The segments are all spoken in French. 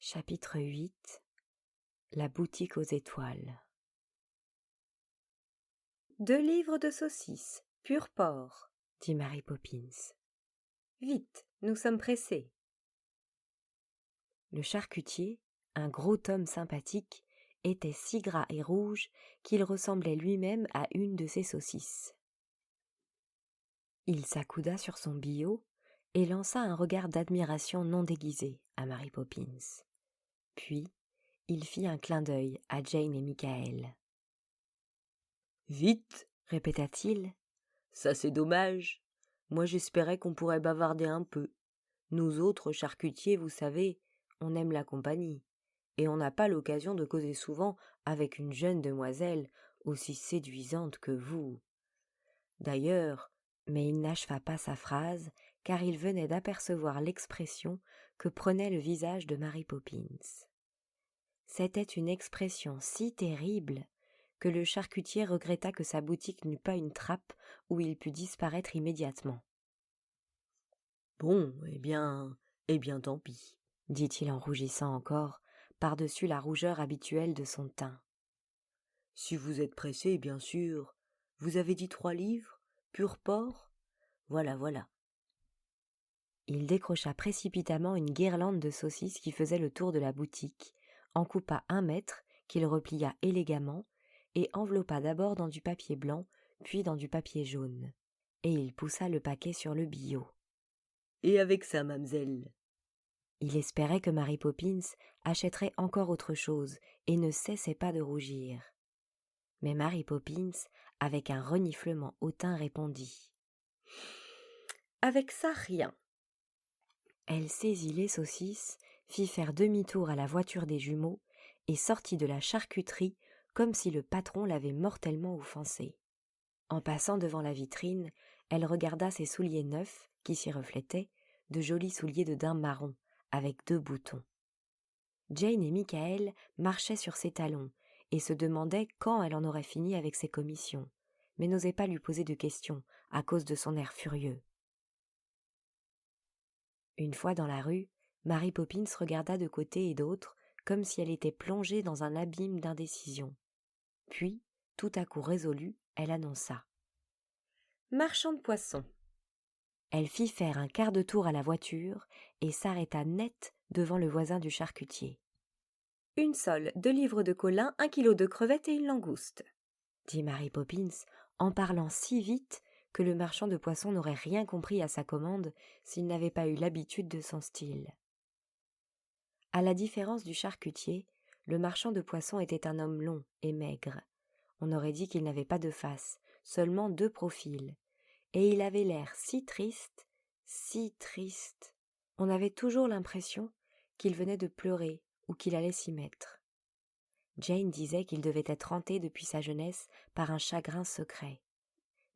Chapitre 8. La boutique aux étoiles. 2 livres de saucisses, pur porc, dit Mary Poppins. Vite, nous sommes pressés. Le charcutier, un gros homme sympathique, était si gras et rouge qu'il ressemblait lui-même à une de ses saucisses. Il s'accouda sur son billot et lança un regard d'admiration non déguisé à Mary Poppins. Puis, il fit un clin d'œil à Jane et Michael. « Vite !» répéta-t-il. « Ça c'est dommage. Moi j'espérais qu'on pourrait bavarder un peu. Nous autres charcutiers, vous savez, on aime la compagnie, et on n'a pas l'occasion de causer souvent avec une jeune demoiselle aussi séduisante que vous. » D'ailleurs, mais il n'acheva pas sa phrase, car il venait d'apercevoir l'expression que prenait le visage de Mary Poppins. C'était une expression si terrible que le charcutier regretta que sa boutique n'eût pas une trappe où il pût disparaître immédiatement. « Bon, eh bien, tant pis, » dit-il en rougissant encore, par-dessus la rougeur habituelle de son teint. « Si vous êtes pressé, bien sûr. Vous avez dit 3 livres, pur porc ? Voilà. » Il décrocha précipitamment une guirlande de saucisses qui faisait le tour de la boutique, en coupa 1 mètre, qu'il replia élégamment, et enveloppa d'abord dans du papier blanc, puis dans du papier jaune. Et il poussa le paquet sur le billot. « Et avec ça, mamselle ?» Il espérait que Mary Poppins achèterait encore autre chose, et ne cessait pas de rougir. Mais Mary Poppins, avec un reniflement hautain, répondit « Avec ça, rien. » Elle saisit les saucisses, fit faire demi-tour à la voiture des jumeaux, et sortit de la charcuterie comme si le patron l'avait mortellement offensée. En passant devant la vitrine, elle regarda ses souliers neufs, qui s'y reflétaient, de jolis souliers de daim marron, avec 2 boutons. Jane et Michael marchaient sur ses talons, et se demandaient quand elle en aurait fini avec ses commissions, mais n'osaient pas lui poser de questions, à cause de son air furieux. Une fois dans la rue, Mary Poppins regarda de côté et d'autre, comme si elle était plongée dans un abîme d'indécision. Puis, tout à coup résolue, elle annonça « Marchand de poissons !» Elle fit faire un quart de tour à la voiture et s'arrêta net devant le voisin du charcutier. « 1 sole, 2 livres de colin, 1 kilo de crevettes et une langouste » dit Mary Poppins, en parlant si vite que le marchand de poissons n'aurait rien compris à sa commande s'il n'avait pas eu l'habitude de son style. À la différence du charcutier, le marchand de poissons était un homme long et maigre. On aurait dit qu'il n'avait pas de face, seulement 2 profils, et il avait l'air si triste. On avait toujours l'impression qu'il venait de pleurer ou qu'il allait s'y mettre. Jane disait qu'il devait être hanté depuis sa jeunesse par un chagrin secret.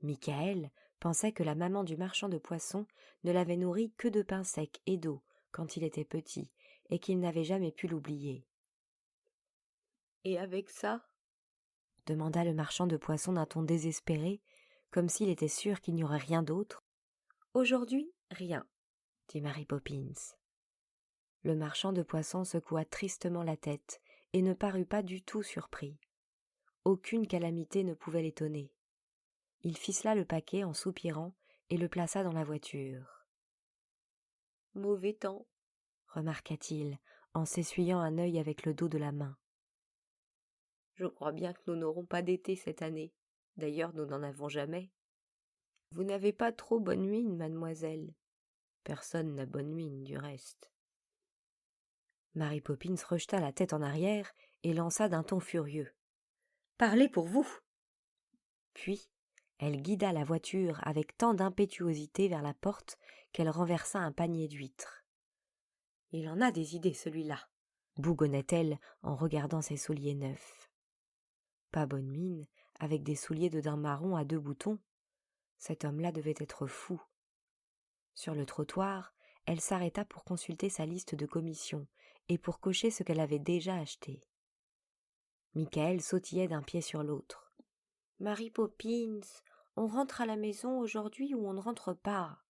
Michael pensait que la maman du marchand de poissons ne l'avait nourri que de pain sec et d'eau quand il était petit, et qu'il n'avait jamais pu l'oublier. « Et avec ça ?» demanda le marchand de poissons d'un ton désespéré, comme s'il était sûr qu'il n'y aurait rien d'autre. « Aujourd'hui, rien, » dit Mary Poppins. Le marchand de poissons secoua tristement la tête et ne parut pas du tout surpris. Aucune calamité ne pouvait l'étonner. Il ficela le paquet en soupirant et le plaça dans la voiture. « Mauvais temps, » remarqua-t-il en s'essuyant un œil avec le dos de la main. « Je crois bien que nous n'aurons pas d'été cette année. D'ailleurs, nous n'en avons jamais. »« Vous n'avez pas trop bonne mine, mademoiselle. » Personne n'a bonne mine, du reste. Mary Poppins rejeta la tête en arrière et lança d'un ton furieux. « Parlez pour vous !» Puis, elle guida la voiture avec tant d'impétuosité vers la porte qu'elle renversa un panier d'huîtres. « Il en a des idées, celui-là !» bougonnait-elle en regardant ses souliers neufs. Pas bonne mine, avec des souliers de daim marron à 2 boutons. Cet homme-là devait être fou. Sur le trottoir, elle s'arrêta pour consulter sa liste de commissions et pour cocher ce qu'elle avait déjà acheté. Michael sautillait d'un pied sur l'autre. « Mary Poppins, on rentre à la maison aujourd'hui ou on ne rentre pas ?»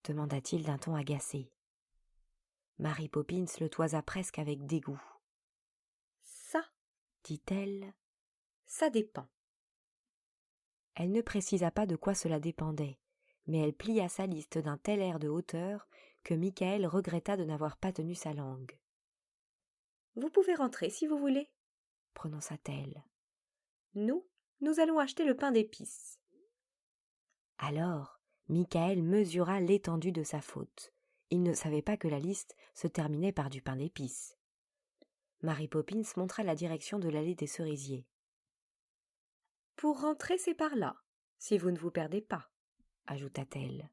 demanda-t-il d'un ton agacé. Mary Poppins le toisa presque avec dégoût. « Ça, dit-elle, ça dépend. » Elle ne précisa pas de quoi cela dépendait, mais elle plia sa liste d'un tel air de hauteur que Michael regretta de n'avoir pas tenu sa langue. « Vous pouvez rentrer si vous voulez, » prononça-t-elle. « Nous allons acheter le pain d'épices. » Alors, Michael mesura l'étendue de sa faute. Il ne savait pas que la liste se terminait par du pain d'épices. Mary Poppins montra la direction de l'allée des cerisiers. « Pour rentrer, c'est par là, si vous ne vous perdez pas, » ajouta-t-elle.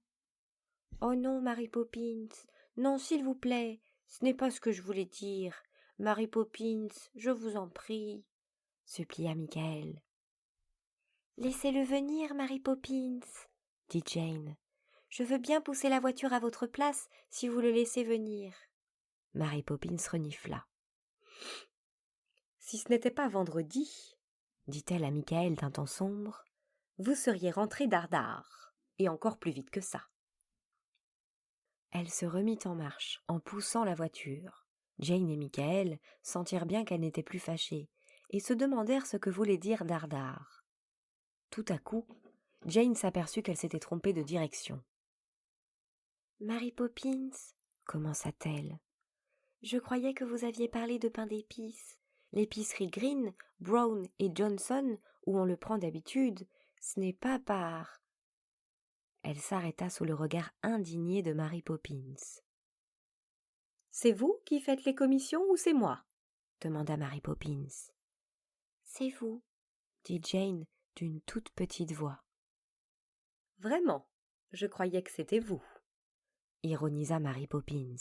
« Oh non, Mary Poppins, non, s'il vous plaît, ce n'est pas ce que je voulais dire. Mary Poppins, je vous en prie, » supplia Michael. « Laissez-le venir, Mary Poppins, » dit Jane. « Je veux bien pousser la voiture à votre place si vous le laissez venir. » Mary Poppins renifla. « Si ce n'était pas vendredi, » dit-elle à Michael d'un ton sombre, « vous seriez rentré dardard, et encore plus vite que ça. » Elle se remit en marche en poussant la voiture. Jane et Michael sentirent bien qu'elle n'était plus fâchée et se demandèrent ce que voulait dire dardard. Tout à coup, Jane s'aperçut qu'elle s'était trompée de direction. « Mary Poppins, » commença-t-elle, « je croyais que vous aviez parlé de pain d'épices. L'épicerie Green, Brown et Johnson, où on le prend d'habitude, ce n'est pas par... » Elle s'arrêta sous le regard indigné de Mary Poppins. « C'est vous qui faites les commissions ou c'est moi ?» demanda Mary Poppins. « C'est vous, » dit Jane d'une toute petite voix. « Vraiment, je croyais que c'était vous, » ironisa Mary Poppins.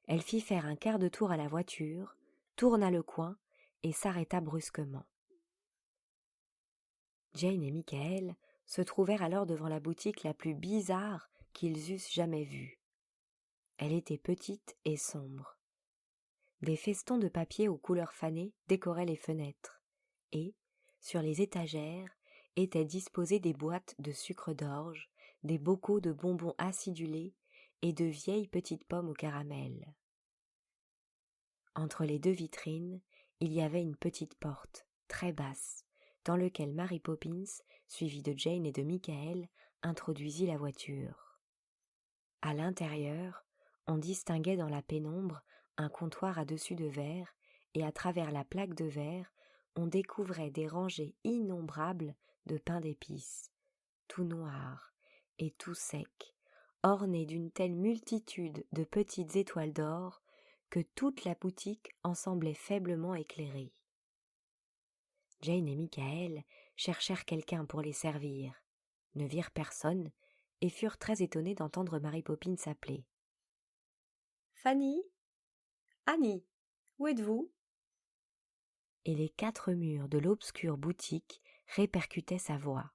Elle fit faire un quart de tour à la voiture, tourna le coin et s'arrêta brusquement. Jane et Michael se trouvèrent alors devant la boutique la plus bizarre qu'ils eussent jamais vue. Elle était petite et sombre. Des festons de papier aux couleurs fanées décoraient les fenêtres, et, sur les étagères, étaient disposées des boîtes de sucre d'orge, des bocaux de bonbons acidulés et de vieilles petites pommes au caramel. Entre les deux vitrines, il y avait une petite porte, très basse, dans laquelle Mary Poppins, suivie de Jane et de Michael, introduisit la voiture. À l'intérieur, on distinguait dans la pénombre un comptoir à dessus de verre, et à travers la plaque de verre, on découvrait des rangées innombrables de pain d'épices, tout noirs et tout secs, ornés d'une telle multitude de petites étoiles d'or que toute la boutique en semblait faiblement éclairée. Jane et Michael cherchèrent quelqu'un pour les servir, ne virent personne et furent très étonnés d'entendre Mary Poppins s'appeler. « Fanny ? Annie, où êtes-vous » Et les 4 murs de l'obscure boutique répercutaient sa voix.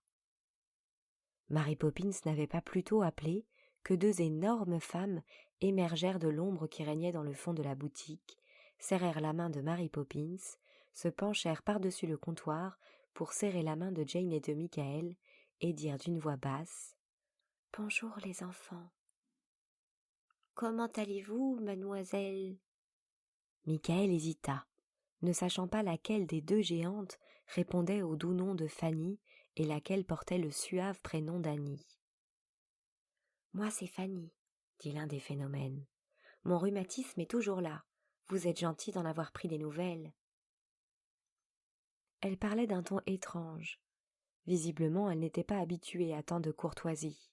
Mary Poppins n'avait pas plus tôt appelé que 2 énormes femmes émergèrent de l'ombre qui régnait dans le fond de la boutique, serrèrent la main de Mary Poppins, se penchèrent par-dessus le comptoir pour serrer la main de Jane et de Michael et dirent d'une voix basse « Bonjour les enfants. »« Comment allez-vous, mademoiselle ?» Michael hésita, ne sachant pas laquelle des 2 géantes répondait au doux nom de Fanny et laquelle portait le suave prénom d'Annie. « Moi, c'est Fanny, » dit l'un des phénomènes. « Mon rhumatisme est toujours là. Vous êtes gentil d'en avoir pris des nouvelles. » Elle parlait d'un ton étrange. Visiblement, elle n'était pas habituée à tant de courtoisie.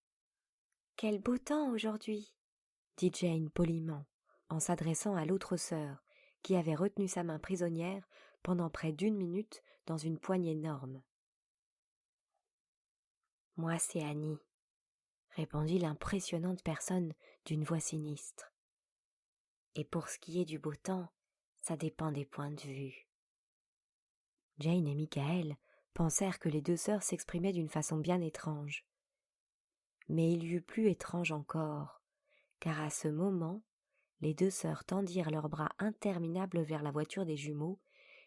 « Quel beau temps aujourd'hui !» dit Jane poliment, en s'adressant à l'autre sœur, qui avait retenu sa main prisonnière pendant près d'1 minute dans une poigne énorme. « Moi, c'est Annie, » répondit l'impressionnante personne d'une voix sinistre. « Et pour ce qui est du beau temps, ça dépend des points de vue. » Jane et Michael pensèrent que les 2 sœurs s'exprimaient d'une façon bien étrange. Mais il y eut plus étrange encore, car à ce moment, les 2 sœurs tendirent leurs bras interminables vers la voiture des jumeaux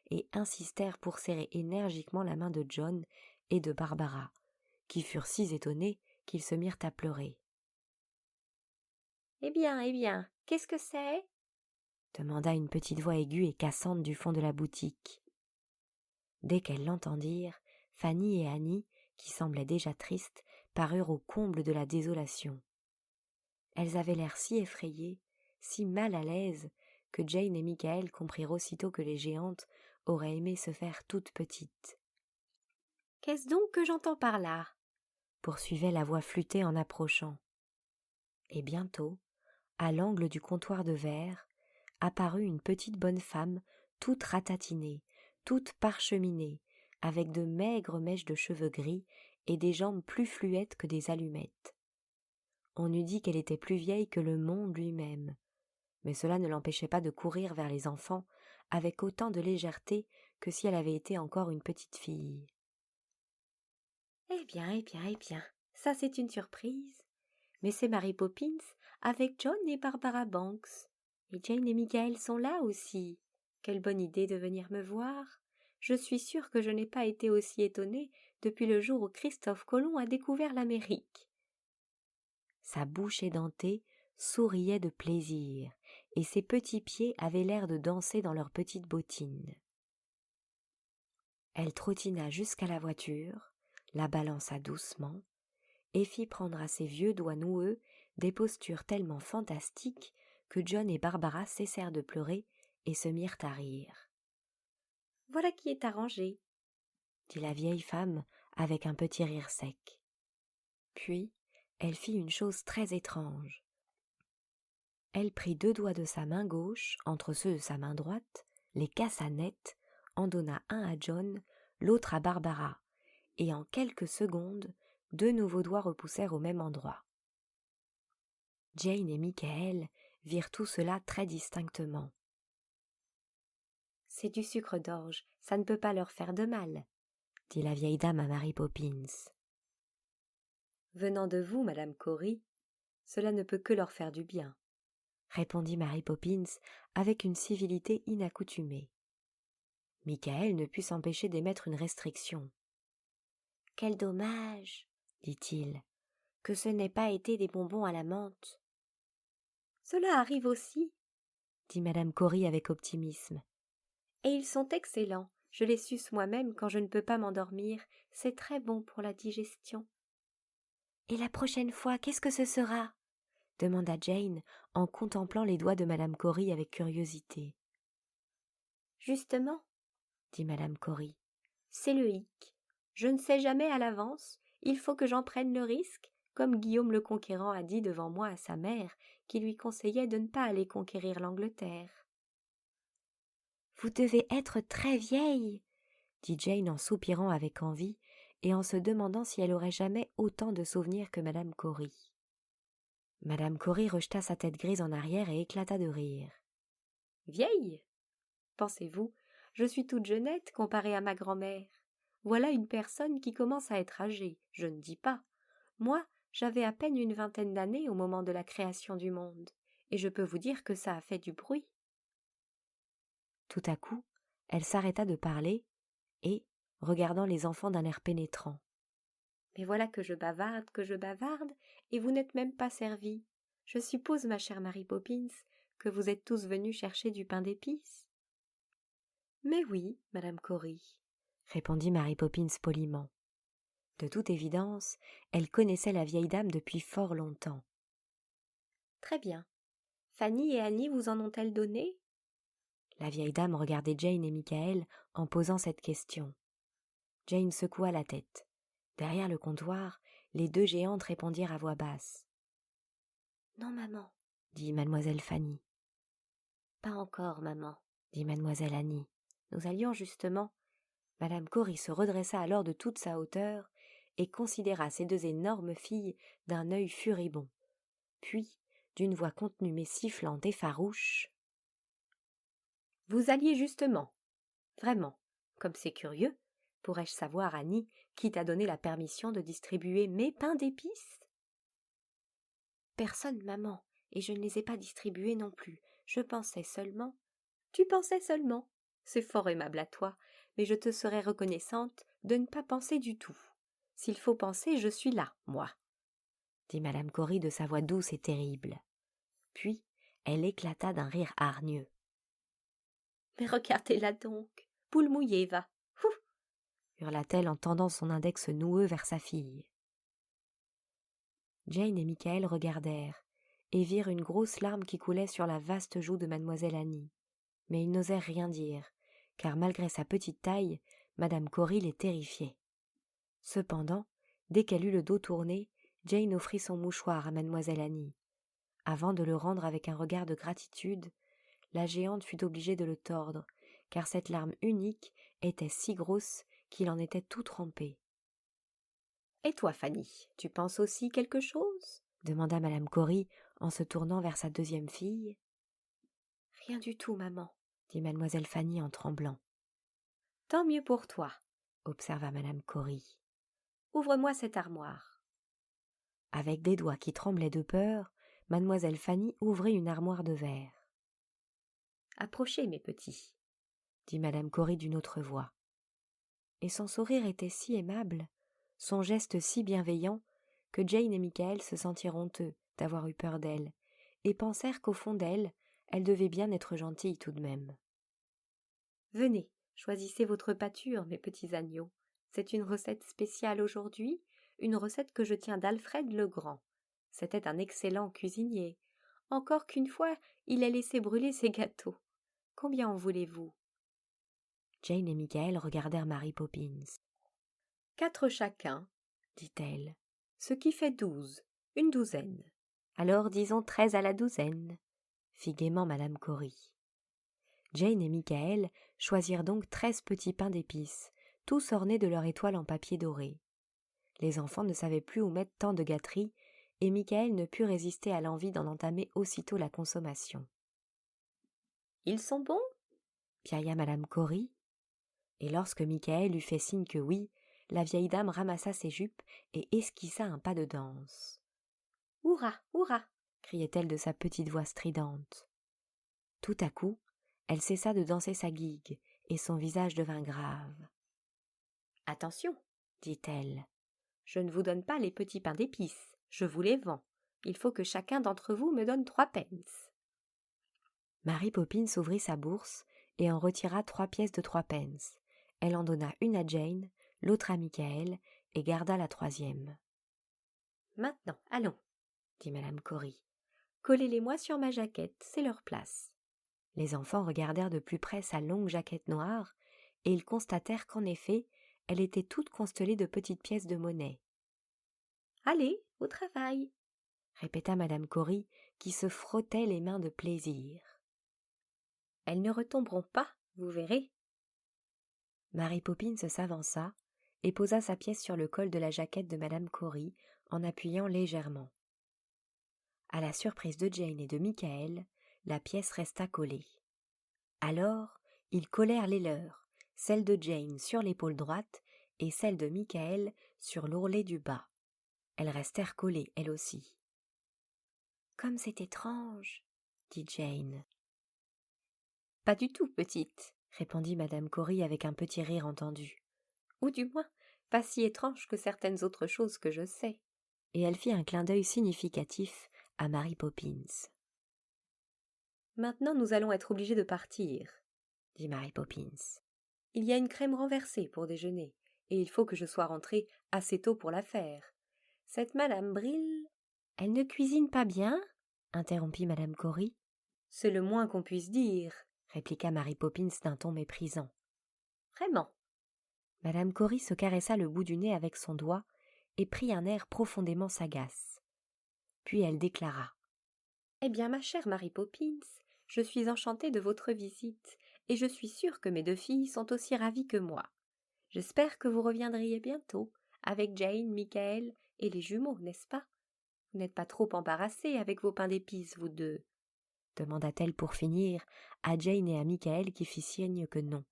et insistèrent pour serrer énergiquement la main de John et de Barbara, qui furent si étonnés qu'ils se mirent à pleurer. Eh bien, qu'est-ce que c'est ?» demanda une petite voix aiguë et cassante du fond de la boutique. Dès qu'elles l'entendirent, Fanny et Annie, qui semblaient déjà tristes, parurent au comble de la désolation. Elles avaient l'air si effrayées, si mal à l'aise, que Jane et Michael comprirent aussitôt que les géantes auraient aimé se faire toutes petites. « Qu'est-ce donc que j'entends par là ?» poursuivait la voix flûtée en approchant. Et bientôt, à l'angle du comptoir de verre, apparut une petite bonne femme, toute ratatinée, toute parcheminée, avec de maigres mèches de cheveux gris et des jambes plus fluettes que des allumettes. On eût dit qu'elle était plus vieille que le monde lui-même, mais cela ne l'empêchait pas de courir vers les enfants avec autant de légèreté que si elle avait été encore une petite fille. « Eh bien, ça c'est une surprise. Mais c'est Mary Poppins avec John et Barbara Banks. Et Jane et Michael sont là aussi. Quelle bonne idée de venir me voir. Je suis sûre que je n'ai pas été aussi étonnée depuis le jour où Christophe Colomb a découvert l'Amérique. » Sa bouche édentée souriait de plaisir, et ses petits pieds avaient l'air de danser dans leurs petites bottines. Elle trottina jusqu'à la voiture, la balança doucement, et fit prendre à ses vieux doigts noueux des postures tellement fantastiques que John et Barbara cessèrent de pleurer et se mirent à rire. « Voilà qui est arrangé, » dit la vieille femme avec un petit rire sec. Puis, elle fit une chose très étrange. Elle prit 2 doigts de sa main gauche entre ceux de sa main droite, les cassa net, en donna un à John, l'autre à Barbara, et en quelques secondes, 2 nouveaux doigts repoussèrent au même endroit. Jane et Michael virent tout cela très distinctement. « C'est du sucre d'orge, ça ne peut pas leur faire de mal, » dit la vieille dame à Mary Poppins. « Venant de vous, Madame Cory, cela ne peut que leur faire du bien, » répondit Mary Poppins avec une civilité inaccoutumée. Michael ne put s'empêcher d'émettre une restriction. « Quel dommage, dit-il, que ce n'ait pas été des bonbons à la menthe. »« Cela arrive aussi, » dit Madame Cory avec optimisme. « Et ils sont excellents, je les suce moi-même quand je ne peux pas m'endormir, c'est très bon pour la digestion. »« Et la prochaine fois, qu'est-ce que ce sera ?» demanda Jane en contemplant les doigts de Madame Cory avec curiosité. « Justement, » dit Madame Cory, « c'est le hic. Je ne sais jamais à l'avance, il faut que j'en prenne le risque, comme Guillaume le Conquérant a dit devant moi à sa mère, qui lui conseillait de ne pas aller conquérir l'Angleterre. »« Vous devez être très vieille, » dit Jane en soupirant avec envie et en se demandant si elle aurait jamais autant de souvenirs que Madame Cory. Madame Cory rejeta sa tête grise en arrière et éclata de rire. « Vieille ? Pensez-vous, je suis toute jeunette comparée à ma grand-mère. Voilà une personne qui commence à être âgée, je ne dis pas. Moi, j'avais à peine une 20aine d'années au moment de la création du monde, et je peux vous dire que ça a fait du bruit. » Tout à coup, elle s'arrêta de parler et, regardant les enfants d'un air pénétrant. « Mais voilà que je bavarde, et vous n'êtes même pas servis. Je suppose, ma chère Mary Poppins, que vous êtes tous venus chercher du pain d'épices. »« Mais oui, Madame Cory, » répondit Mary Poppins poliment. De toute évidence, elle connaissait la vieille dame depuis fort longtemps. « Très bien. Fanny et Annie vous en ont-elles donné ?» La vieille dame regardait Jane et Michael en posant cette question. Jane secoua la tête. Derrière le comptoir, les 2 géantes répondirent à voix basse. « Non, maman, » dit mademoiselle Fanny. « Pas encore, maman, » dit mademoiselle Annie. « Nous allions justement. » Madame Cory se redressa alors de toute sa hauteur et considéra ces 2 énormes filles d'un œil furibond. Puis, d'une voix contenue mais sifflante et farouche, « Vous alliez justement. Vraiment, comme c'est curieux, pourrais-je savoir, Annie, qui t'a donné la permission de distribuer mes pains d'épices ?»« Personne, maman, et je ne les ai pas distribués non plus. Je pensais seulement. »« Tu pensais seulement. C'est fort aimable à toi, mais je te serais reconnaissante de ne pas penser du tout. S'il faut penser, je suis là, moi, » dit Madame Cory de sa voix douce et terrible. Puis, elle éclata d'un rire hargneux. « Mais regardez-la donc, poule mouillée, va. Ouf !» hurla-t-elle en tendant son index noueux vers sa fille. Jane et Michael regardèrent et virent une grosse larme qui coulait sur la vaste joue de mademoiselle Annie. Mais ils n'osèrent rien dire, car malgré sa petite taille, madame Corry les terrifiait. Cependant, dès qu'elle eut le dos tourné, Jane offrit son mouchoir à mademoiselle Annie. Avant de le rendre avec un regard de gratitude, la géante fut obligée de le tordre, car cette larme unique était si grosse qu'il en était tout trempé. « Et toi, Fanny, tu penses aussi quelque chose ?» demanda madame Corry en se tournant vers sa deuxième fille. « Rien du tout, maman, » dit mademoiselle Fanny en tremblant. « Tant mieux pour toi, » observa madame Corry. « Ouvre-moi cette armoire. » Avec des doigts qui tremblaient de peur, mademoiselle Fanny ouvrit une armoire de verre. « Approchez, mes petits, » dit madame Corry d'une autre voix. Et son sourire était si aimable, son geste si bienveillant, que Jane et Michael se sentirent honteux d'avoir eu peur d'elle, et pensèrent qu'au fond d'elle, elle devait bien être gentille tout de même. « Venez, choisissez votre pâture, mes petits agneaux. C'est une recette spéciale aujourd'hui, une recette que je tiens d'Alfred le Grand. C'était un excellent cuisinier. Encore qu'une fois, il ait laissé brûler ses gâteaux. Combien en voulez-vous » Jane et Michael regardèrent Mary Poppins. « 4 chacun, dit-elle, ce qui fait 12, une douzaine. » « Alors disons 13 à la douzaine, » fit gaiement madame Corry. Jane et Michael choisirent donc 13 petits pains d'épices, tous ornés de leur étoile en papier doré. Les enfants ne savaient plus où mettre tant de gâteries, et Michael ne put résister à l'envie d'en entamer aussitôt la consommation. « Ils sont bons ?» piailla madame Corry. Et lorsque Michael eut fait signe que oui, la vieille dame ramassa ses jupes et esquissa un pas de danse. « Hourra, hourra !» criait-elle de sa petite voix stridente. Tout à coup, elle cessa de danser sa gigue, et son visage devint grave. « Attention, dit-elle. Je ne vous donne pas les petits pains d'épices, je vous les vends. Il faut que chacun d'entre vous me donne 3 pence. » Mary Poppins ouvrit sa bourse et en retira 3 pièces de 3 pence. Elle en donna une à Jane, l'autre à Michael, et garda la 3e. « Maintenant, allons, » dit madame Corry. « collez-les-moi sur ma jaquette, c'est leur place. » Les enfants regardèrent de plus près sa longue jaquette noire, et ils constatèrent qu'en effet, elle était toute constellée de petites pièces de monnaie. « Allez, au travail !» répéta madame Corry, qui se frottait les mains de plaisir. « Elles ne retomberont pas, vous verrez. » Mary Poppins s'avança et posa sa pièce sur le col de la jaquette de madame Corry en appuyant légèrement. À la surprise de Jane et de Michael, la pièce resta collée. Alors, ils collèrent les leurs, celle de Jane sur l'épaule droite et celle de Michael sur l'ourlet du bas. Elles restèrent collées, elles aussi. « Comme c'est étrange !» dit Jane. « Pas du tout, petite, » répondit madame Corry avec un petit rire entendu. « ou du moins, pas si étrange que certaines autres choses que je sais. » Et elle fit un clin d'œil significatif à Mary Poppins. « Maintenant nous allons être obligés de partir, » dit Mary Poppins. « Il y a une crème renversée pour déjeuner, et il faut que je sois rentrée assez tôt pour la faire. Cette madame Brill... » « Elle ne cuisine pas bien ?» interrompit madame Corry. « C'est le moins qu'on puisse dire, » répliqua Mary Poppins d'un ton méprisant. « Vraiment. » Madame Corry se caressa le bout du nez avec son doigt et prit un air profondément sagace. Puis elle déclara. « Eh bien, ma chère Mary Poppins, je suis enchantée de votre visite, et je suis sûre que mes 2 filles sont aussi ravies que moi. J'espère que vous reviendriez bientôt, avec Jane, Michael et les jumeaux, n'est-ce pas? Vous n'êtes pas trop embarrassés avec vos pains d'épices, vous 2 ? » demanda-t-elle pour finir à Jane et à Michael qui fit signe que non.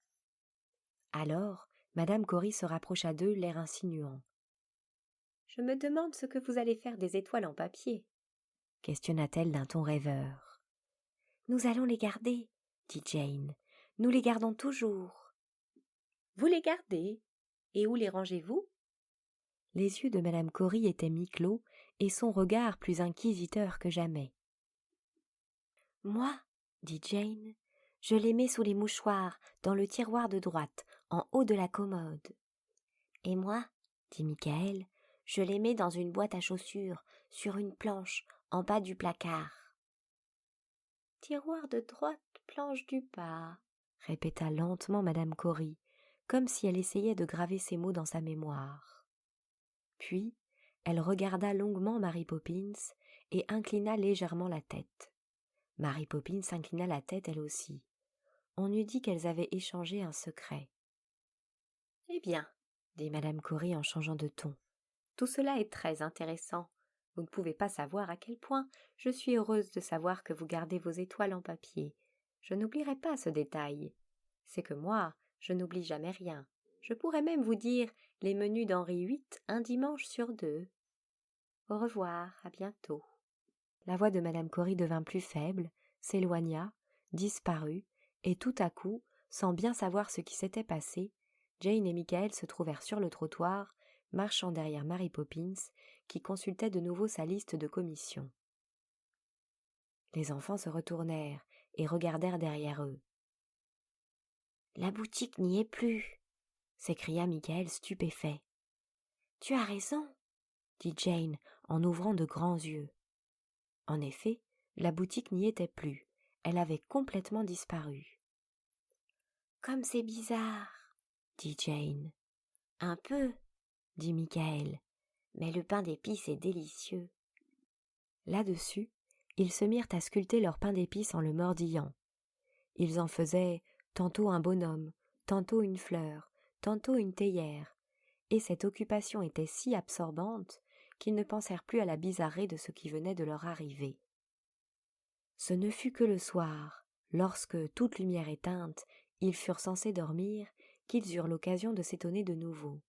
Alors, madame Corry se rapprocha d'eux, l'air insinuant. « Je me demande ce que vous allez faire des étoiles en papier, » questionna-t-elle d'un ton rêveur. « Nous allons les garder, » dit Jane. « Nous les gardons toujours. » « Vous les gardez? Et où les rangez-vous » Les yeux de madame Corry étaient mi-clos et son regard plus inquisiteur que jamais. Moi, dit Jane, je les mets sous les mouchoirs, dans le tiroir de droite, en haut de la commode. Et moi, dit Michael, je les mets dans une boîte à chaussures, sur une planche, en bas du placard. Tiroir de droite, planche du bas, répéta lentement madame Cory, comme si elle essayait de graver ces mots dans sa mémoire. Puis, elle regarda longuement Mary Poppins et inclina légèrement la tête. Mary Poppins inclina la tête elle aussi. On eût dit qu'elles avaient échangé un secret. « Eh bien, dit madame Cory en changeant de ton. Tout cela est très intéressant. Vous ne pouvez pas savoir à quel point je suis heureuse de savoir que vous gardez vos étoiles en papier. Je n'oublierai pas ce détail. C'est que moi, je n'oublie jamais rien. Je pourrais même vous dire les menus d'Henri VIII un dimanche sur 2. Au revoir, à bientôt. » La voix de madame Cory devint plus faible, s'éloigna, disparut, et tout à coup, sans bien savoir ce qui s'était passé, Jane et Michael se trouvèrent sur le trottoir, marchant derrière Mary Poppins, qui consultait de nouveau sa liste de commissions. Les enfants se retournèrent et regardèrent derrière eux. « La boutique n'y est plus !» s'écria Michael stupéfait. « Tu as raison !» dit Jane en ouvrant de grands yeux. En effet, la boutique n'y était plus, elle avait complètement disparu. « Comme c'est bizarre !» dit Jane. « Un peu !» dit Michael, « mais le pain d'épices est délicieux. » Là-dessus, ils se mirent à sculpter leur pain d'épices en le mordillant. Ils en faisaient tantôt un bonhomme, tantôt une fleur, tantôt une théière, et cette occupation était si absorbante qu'ils ne pensèrent plus à la bizarrerie de ce qui venait de leur arriver. Ce ne fut que le soir, lorsque, toute lumière éteinte, ils furent censés dormir, qu'ils eurent l'occasion de s'étonner de nouveau.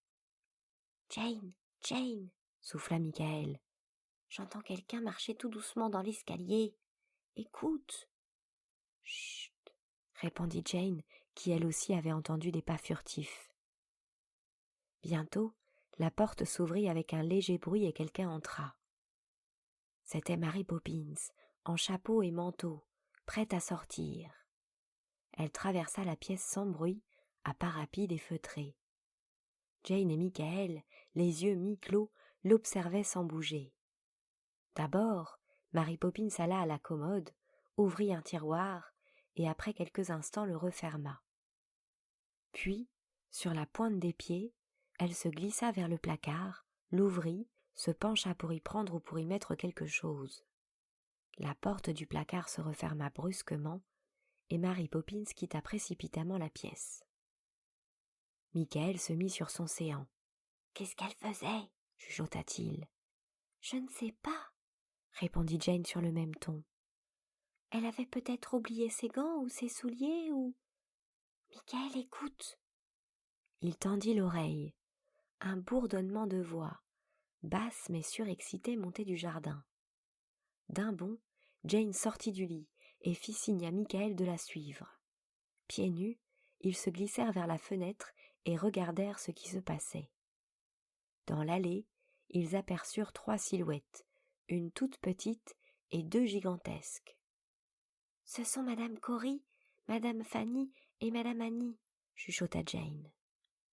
« Jane, Jane !» souffla Michael. « J'entends quelqu'un marcher tout doucement dans l'escalier. Écoute !»« Chut !» répondit Jane, qui elle aussi avait entendu des pas furtifs. Bientôt, la porte s'ouvrit avec un léger bruit et quelqu'un entra. C'était Mary Poppins, en chapeau et manteau, prête à sortir. Elle traversa la pièce sans bruit, à pas rapides et feutrés. Jane et Michael, les yeux mi-clos, l'observaient sans bouger. D'abord, Mary Poppins alla à la commode, ouvrit un tiroir et après quelques instants le referma. Puis, sur la pointe des pieds, elle se glissa vers le placard, l'ouvrit, se pencha pour y prendre ou pour y mettre quelque chose. La porte du placard se referma brusquement et Mary Poppins quitta précipitamment la pièce. Michael se mit sur son séant. « Qu'est-ce qu'elle faisait ?» chuchota-t-il. « Je ne sais pas, » répondit Jane sur le même ton. « Elle avait peut-être oublié ses gants ou ses souliers ou... »« Michael, écoute !» Il tendit l'oreille. Un bourdonnement de voix, basse mais surexcitée, montait du jardin. D'un bond, Jane sortit du lit et fit signe à Michael de la suivre. Pieds nus, ils se glissèrent vers la fenêtre et regardèrent ce qui se passait. Dans l'allée, ils aperçurent 3 silhouettes, une toute petite et 2 gigantesques. « Ce sont madame Cory, madame Fanny et madame Annie, » chuchota Jane.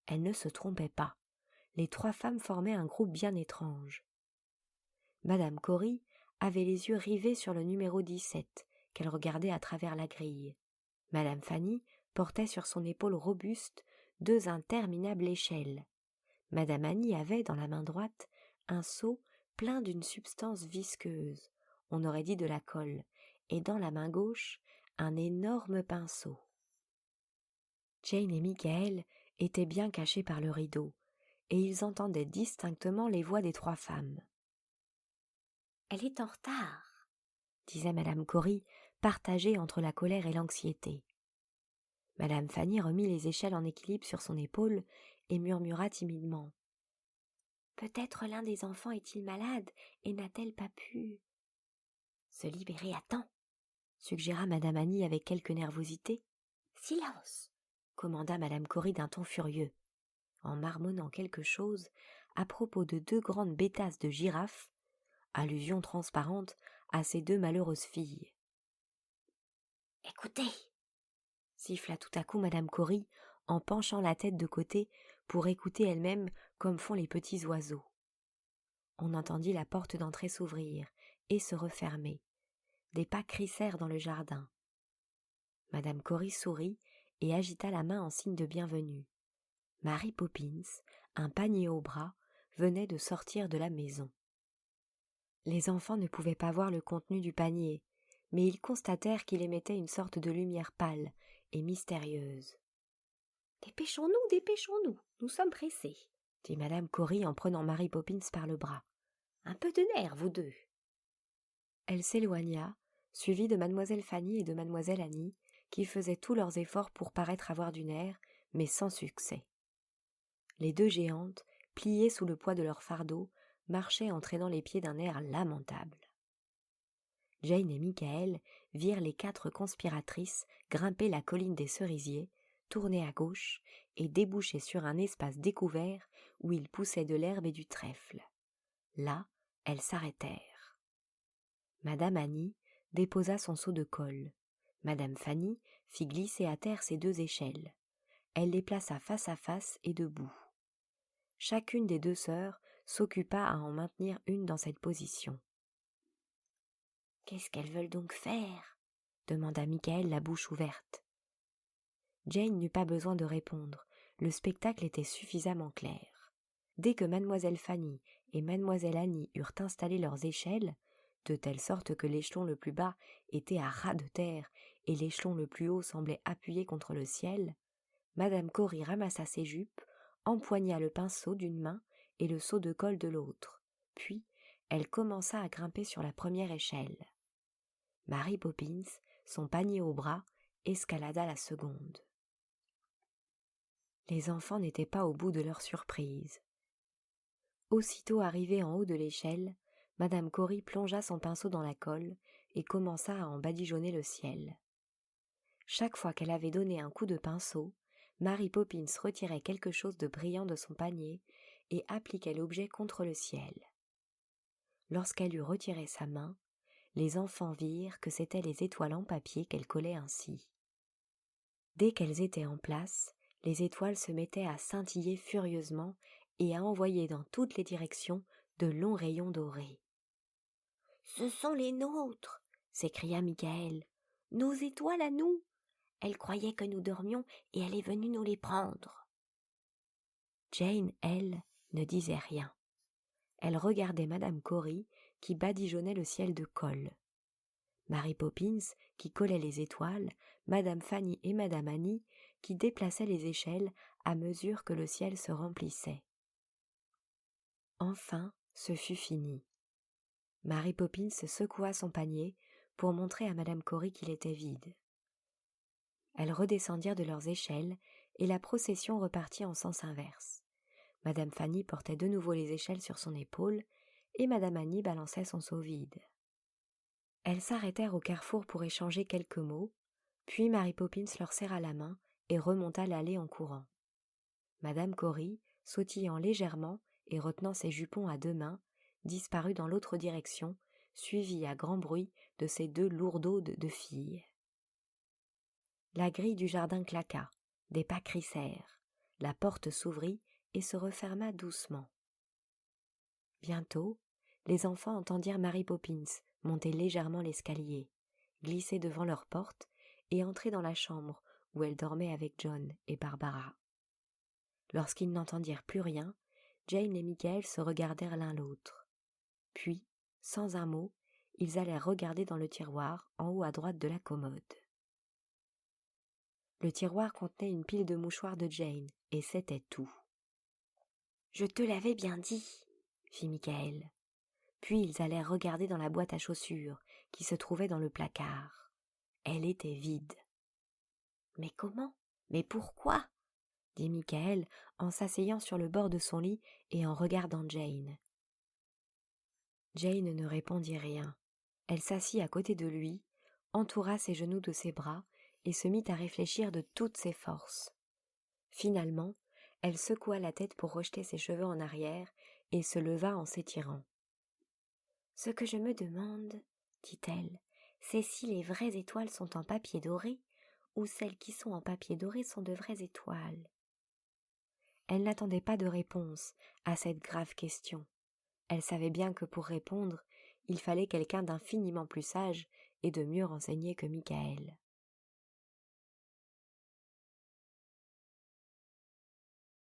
Elle ne se trompait pas. Les 3 femmes formaient un groupe bien étrange. Madame Cory avait les yeux rivés sur le numéro 17, qu'elle regardait à travers la grille. Madame Fanny portait sur son épaule robuste 2 interminables échelles. Madame Annie avait, dans la main droite, un seau plein d'une substance visqueuse, on aurait dit de la colle, et dans la main gauche, un énorme pinceau. Jane et Michael étaient bien cachés par le rideau, et ils entendaient distinctement les voix des 3 femmes. « Elle est en retard, » disait madame Cory, partagée entre la colère et l'anxiété. Madame Fanny remit les échelles en équilibre sur son épaule et murmura timidement. « Peut-être l'un des enfants est-il malade et n'a-t-elle pas pu... » « Se libérer à temps, » suggéra madame Annie avec quelque nervosité. « Silence !» commanda madame Cory d'un ton furieux, en marmonnant quelque chose à propos de 2 grandes bêtasses de girafes, allusion transparente à ces 2 malheureuses filles. Écoutez !» siffla tout à coup madame Cory en penchant la tête de côté pour écouter elle-même comme font les petits oiseaux. On entendit la porte d'entrée s'ouvrir et se refermer. Des pas crissèrent dans le jardin. Madame Cory sourit et agita la main en signe de bienvenue. Mary Poppins, un panier au bras, venait de sortir de la maison. Les enfants ne pouvaient pas voir le contenu du panier, mais ils constatèrent qu'il émettait une sorte de lumière pâle et mystérieuse. « Dépêchons-nous, nous sommes pressés, » dit madame Cory en prenant Mary Poppins par le bras. « Un peu de nerfs, vous deux. » Elle s'éloigna, suivie de mademoiselle Fanny et de mademoiselle Annie, qui faisaient tous leurs efforts pour paraître avoir du nerf, mais sans succès. Les deux géantes, pliées sous le poids de leur fardeau, marchaient en traînant les pieds d'un air lamentable. Jane et Michael virent les 4 conspiratrices grimper la colline des cerisiers, tourner à gauche et déboucher sur un espace découvert où il poussait de l'herbe et du trèfle. Là, elles s'arrêtèrent. Madame Annie déposa son seau de colle. Madame Fanny fit glisser à terre ses 2 échelles. Elle les plaça face à face et debout. Chacune des 2 sœurs s'occupa à en maintenir une dans cette position. « Qu'est-ce qu'elles veulent donc faire ?» demanda Michael la bouche ouverte. Jane n'eut pas besoin de répondre, le spectacle était suffisamment clair. Dès que mademoiselle Fanny et mademoiselle Annie eurent installé leurs échelles, de telle sorte que l'échelon le plus bas était à ras de terre et l'échelon le plus haut semblait appuyé contre le ciel, madame Cory ramassa ses jupes, empoigna le pinceau d'une main et le seau de colle de l'autre, puis elle commença à grimper sur la première échelle. Mary Poppins, son panier au bras, escalada la seconde. Les enfants n'étaient pas au bout de leur surprise. Aussitôt arrivée en haut de l'échelle, madame Cory plongea son pinceau dans la colle et commença à en badigeonner le ciel. Chaque fois qu'elle avait donné un coup de pinceau, Mary Poppins retirait quelque chose de brillant de son panier et appliquait l'objet contre le ciel. Lorsqu'elle eut retiré sa main, les enfants virent que c'étaient les étoiles en papier qu'elle collait ainsi. Dès qu'elles étaient en place, les étoiles se mettaient à scintiller furieusement et à envoyer dans toutes les directions de longs rayons dorés. « Ce sont les nôtres !» s'écria Michael. « Nos étoiles à nous ! Elle croyait que nous dormions et elle est venue nous les prendre. » Jane, elle, ne disait rien. Elle regardait madame Cory qui badigeonnait le ciel de colle. Mary Poppins qui collait les étoiles, madame Fanny et madame Annie qui déplaçaient les échelles à mesure que le ciel se remplissait. Enfin, ce fut fini. Mary Poppins secoua son panier pour montrer à madame Cory qu'il était vide. Elles redescendirent de leurs échelles et la procession repartit en sens inverse. Madame Fanny portait de nouveau les échelles sur son épaule et madame Annie balançait son seau vide. Elles s'arrêtèrent au carrefour pour échanger quelques mots, puis Mary Poppins leur serra la main et remonta l'allée en courant. Madame Cory, sautillant légèrement et retenant ses jupons à 2 mains, disparut dans l'autre direction, suivie à grand bruit de ses 2 lourdaudes de filles. La grille du jardin claqua, des pas crissèrent, la porte s'ouvrit et se referma doucement. Bientôt, les enfants entendirent Mary Poppins monter légèrement l'escalier, glisser devant leur porte et entrer dans la chambre où elle dormait avec John et Barbara. Lorsqu'ils n'entendirent plus rien, Jane et Michael se regardèrent l'un l'autre. Puis, sans un mot, ils allèrent regarder dans le tiroir en haut à droite de la commode. Le tiroir contenait une pile de mouchoirs de Jane, et c'était tout. « Je te l'avais bien dit » fit Michael. Puis ils allèrent regarder dans la boîte à chaussures qui se trouvait dans le placard. Elle était vide. « Mais comment ? Mais pourquoi ?» dit Michael en s'asseyant sur le bord de son lit et en regardant Jane. Jane ne répondit rien. Elle s'assit à côté de lui, entoura ses genoux de ses bras et se mit à réfléchir de toutes ses forces. Finalement, elle secoua la tête pour rejeter ses cheveux en arrière et se leva en s'étirant. « Ce que je me demande, dit-elle, c'est si les vraies étoiles sont en papier doré ou celles qui sont en papier doré sont de vraies étoiles. Elle n'attendait pas de réponse à cette grave question. Elle savait bien que pour répondre, il fallait quelqu'un d'infiniment plus sage et de mieux renseigné que Michael.